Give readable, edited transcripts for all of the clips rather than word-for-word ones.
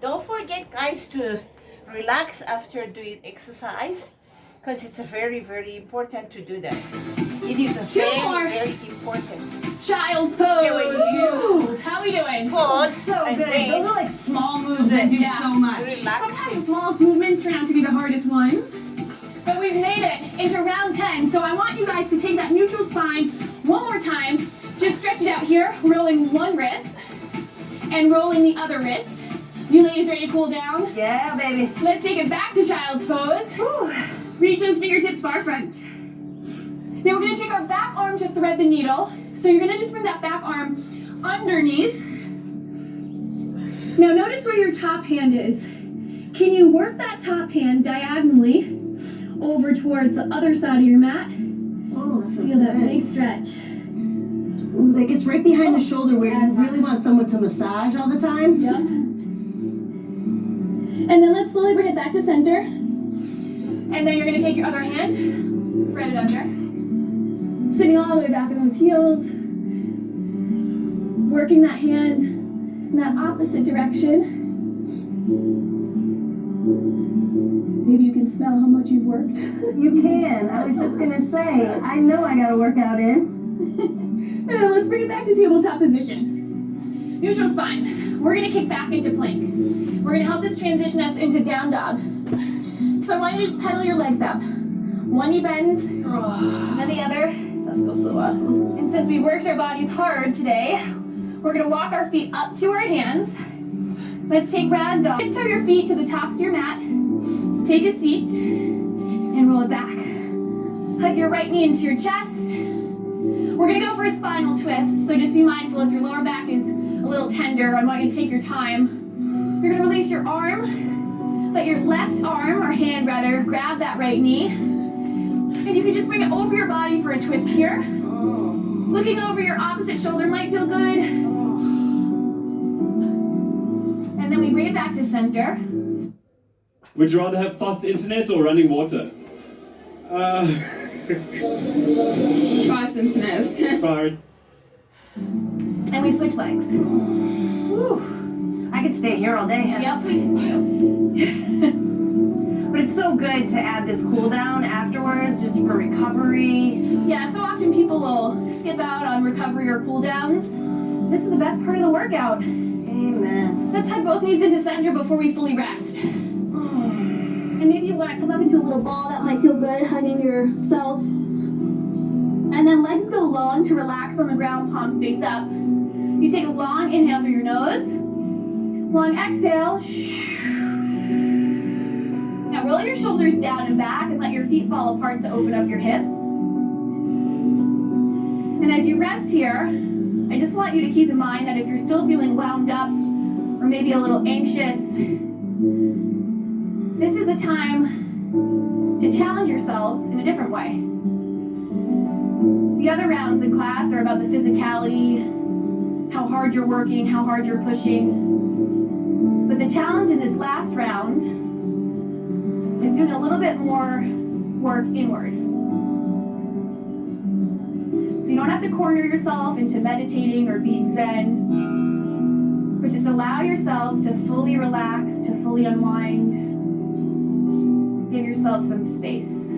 Don't forget, guys, to relax after doing exercise, because it's very, very important to do that. It is very important. Child's pose. Here we go. How are we doing? Pause. So and good. then Those are like small moves that do so much. Sometimes relaxing. the smallest movements turn out to be the hardest ones. But we've made it into round 10. So I want you guys to take that neutral spine one more time. Just stretch it out here, rolling one wrist and rolling the other wrist. You ladies ready to cool down? Yeah, baby. Let's take it back to child's pose. Whew. Reach those fingertips far front. Now we're going to take our back arm to thread the needle. So you're going to just bring that back arm underneath. Now notice where your top hand is. Can you work that top hand diagonally over towards the other side of your mat? Oh, that feels Feel that good. big stretch. Ooh, like it's right behind the shoulder where Yes. you really want someone to massage all the time. Yep. And then let's slowly bring it back to center. And then you're going to take your other hand, thread it under. Sitting all the way back in those heels. Working that hand in that opposite direction. Maybe you can smell how much you've worked. You can. I was just gonna say, I know I gotta work out in. And then let's bring it back to tabletop position. Neutral spine. We're going to kick back into plank. We're going to help this transition us into down dog. So I want you to just pedal your legs out. One knee bends, then the other. That feels so awesome. And since we've worked our bodies hard today, we're going to walk our feet up to our hands. Let's take round dog. Toe your feet to the tops of your mat. Take a seat and roll it back. Hug your right knee into your chest. We're going to go for a spinal twist, so just be mindful if your lower back is a little tender. I want you to take your time. You're going to release your arm. Let your left arm, or hand rather, grab that right knee. And you can just bring it over your body for a twist here. Looking over your opposite shoulder might feel good. And then we bring it back to center. Would you rather have fast internet or running water? Fast internet. Right. And we switch legs. Whew. I could stay here all day. Yep, we can do. But it's so good to add this cool down afterwards, just for recovery. Yeah, so often people will skip out on recovery or cool downs. This is the best part of the workout. Amen. Let's hug both knees into center before we fully rest. And maybe you want to come up into a little ball. That might feel good, hugging yourself. And then legs go long to relax on the ground, palms face up. You take a long inhale through your nose. Long exhale. Now roll your shoulders down and back and let your feet fall apart to open up your hips. And as you rest here, I just want you to keep in mind that if you're still feeling wound up or maybe a little anxious, this is a time to challenge yourselves in a different way. The other rounds in class are about the physicality, how hard you're working, how hard you're pushing. But the challenge in this last round is doing a little bit more work inward. So you don't have to corner yourself into meditating or being zen, but just allow yourselves to fully relax, to fully unwind. Give yourself some space.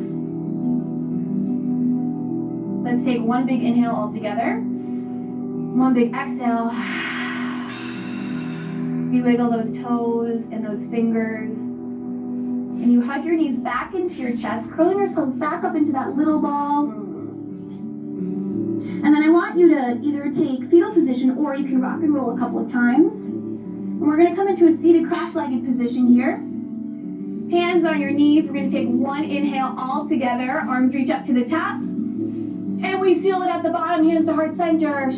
Let's take one big inhale all together. One big exhale. You wiggle those toes and those fingers. And you hug your knees back into your chest, curling yourselves back up into that little ball. And then I want you to either take fetal position or you can rock and roll a couple of times. And we're going to come into a seated cross-legged position here. Hands on your knees. We're going to take one inhale all together. Arms reach up to the top. And we seal it at the bottom, hands to heart center.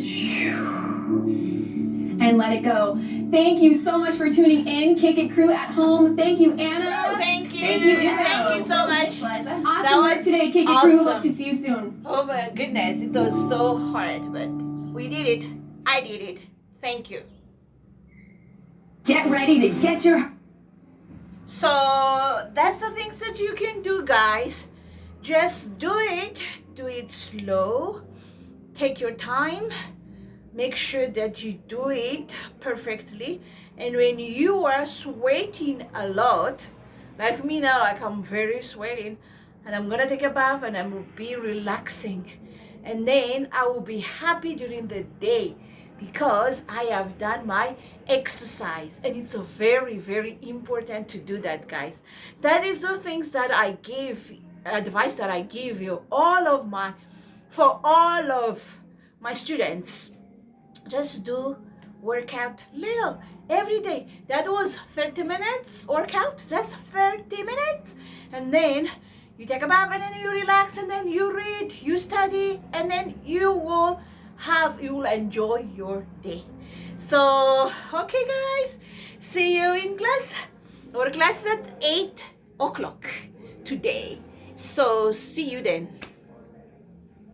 And let it go. Thank you so much for tuning in, Kick It crew at home. Thank you, Anna. Thank you. Thank you, Thank you so much. Awesome work today, Kick It crew. Hope to see you soon. Oh my goodness, it was so hard, but we did it. I did it. Thank you. Get ready to get your... So that's the things that you can do, guys. Just do it slow, take your time, make sure that you do it perfectly. And when you are sweating a lot, like me now, like I'm very sweating, and I'm gonna take a bath and I will be relaxing, and then I will be happy during the day because I have done my exercise. And it's a very, very important to do that, guys. That is the things that I give, advice that I give you, for all of my students. Just do workout little every day. That was 30 minutes workout, just 30 minutes. And then you take a bath and then you relax and then you read, you study, and then you will enjoy your day. So, okay guys, see you in class. Our class is at 8 o'clock today. So, see you then.